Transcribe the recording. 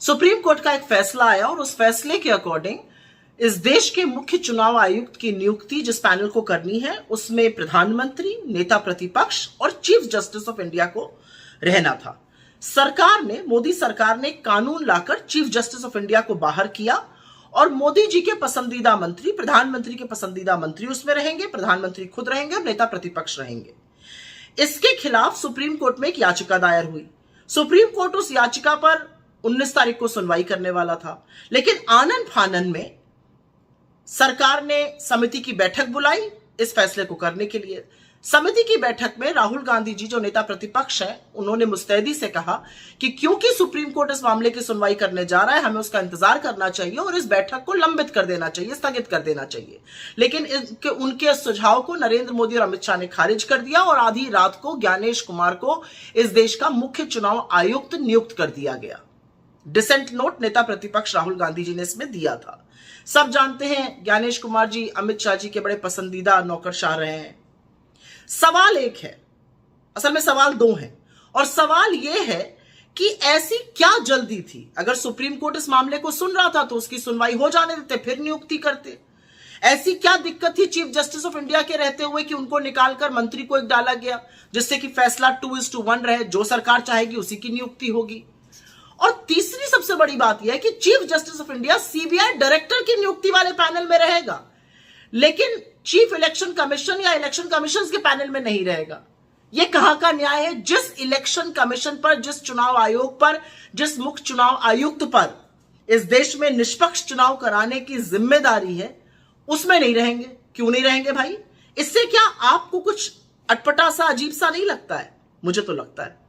Supreme court का एक फैसला आया और उस फैसले के अकॉर्डिंग इस देश के मुख्य चुनाव आयुक्त की नियुक्ति जिस पैनल को करनी है उसमें प्रधानमंत्री, नेता प्रतिपक्ष और चीफ जस्टिस ऑफ इंडिया को रहना था। मोदी सरकार ने कानून लाकर चीफ जस्टिस ऑफ इंडिया को बाहर किया और मोदी जी के पसंदीदा मंत्री, प्रधानमंत्री के पसंदीदा मंत्री उसमें रहेंगे, प्रधानमंत्री खुद रहेंगे और नेता प्रतिपक्ष रहेंगे। इसके खिलाफ सुप्रीम कोर्ट में एक याचिका दायर हुई। सुप्रीम कोर्ट उस याचिका पर 19 तारीख को सुनवाई करने वाला था, लेकिन आनन फानन में सरकार ने समिति की बैठक बुलाई इस फैसले को करने के लिए। समिति की बैठक में राहुल गांधी जी जो नेता प्रतिपक्ष हैं, उन्होंने मुस्तैदी से कहा कि क्योंकि सुप्रीम कोर्ट इस मामले की सुनवाई करने जा रहा है, हमें उसका इंतजार करना चाहिए और इस बैठक को लंबित कर देना चाहिए, स्थगित कर देना चाहिए। लेकिन उनके सुझाव को नरेंद्र मोदी और अमित शाह ने खारिज कर दिया और आधी रात को ज्ञानेश कुमार को इस देश का मुख्य चुनाव आयुक्त नियुक्त कर दिया गया। डिसेंट नोट नेता प्रतिपक्ष राहुल गांधी जी ने इसमें दिया था। सब जानते हैं ज्ञानेश कुमार जी अमित शाह जी के बड़े पसंदीदा नौकरशाह रहे हैं। सवाल एक है, असल में सवाल दो हैं, और सवाल यह है कि ऐसी क्या जल्दी थी? अगर सुप्रीम कोर्ट इस मामले को सुन रहा था तो उसकी सुनवाई हो जाने देते, फिर नियुक्ति करते। ऐसी क्या दिक्कत थी चीफ जस्टिस ऑफ इंडिया के रहते हुए कि उनको निकालकर मंत्री को एक डाला गया, जिससे कि फैसला 2:1 रहे, जो सरकार चाहेगी उसी की नियुक्ति होगी। और तीसरी सबसे बड़ी बात यह है कि chief justice of India CBI director की नियुक्ति वाले पैनल में रहेगा, लेकिन चीफ इलेक्शन कमीशन या इलेक्शन कमीशन के पैनल में नहीं रहेगा। यह कहां का न्याय है? जिस इलेक्शन कमीशन पर, जिस चुनाव आयोग पर, जिस मुख्य चुनाव आयुक्त पर इस देश में निष्पक्ष चुनाव कराने की जिम्मेदारी है, उसमें नहीं रहेंगे। क्यों नहीं रहेंगे भाई? इससे क्या आपको कुछ अटपटा सा, अजीब सा नहीं लगता है? मुझे तो लगता है।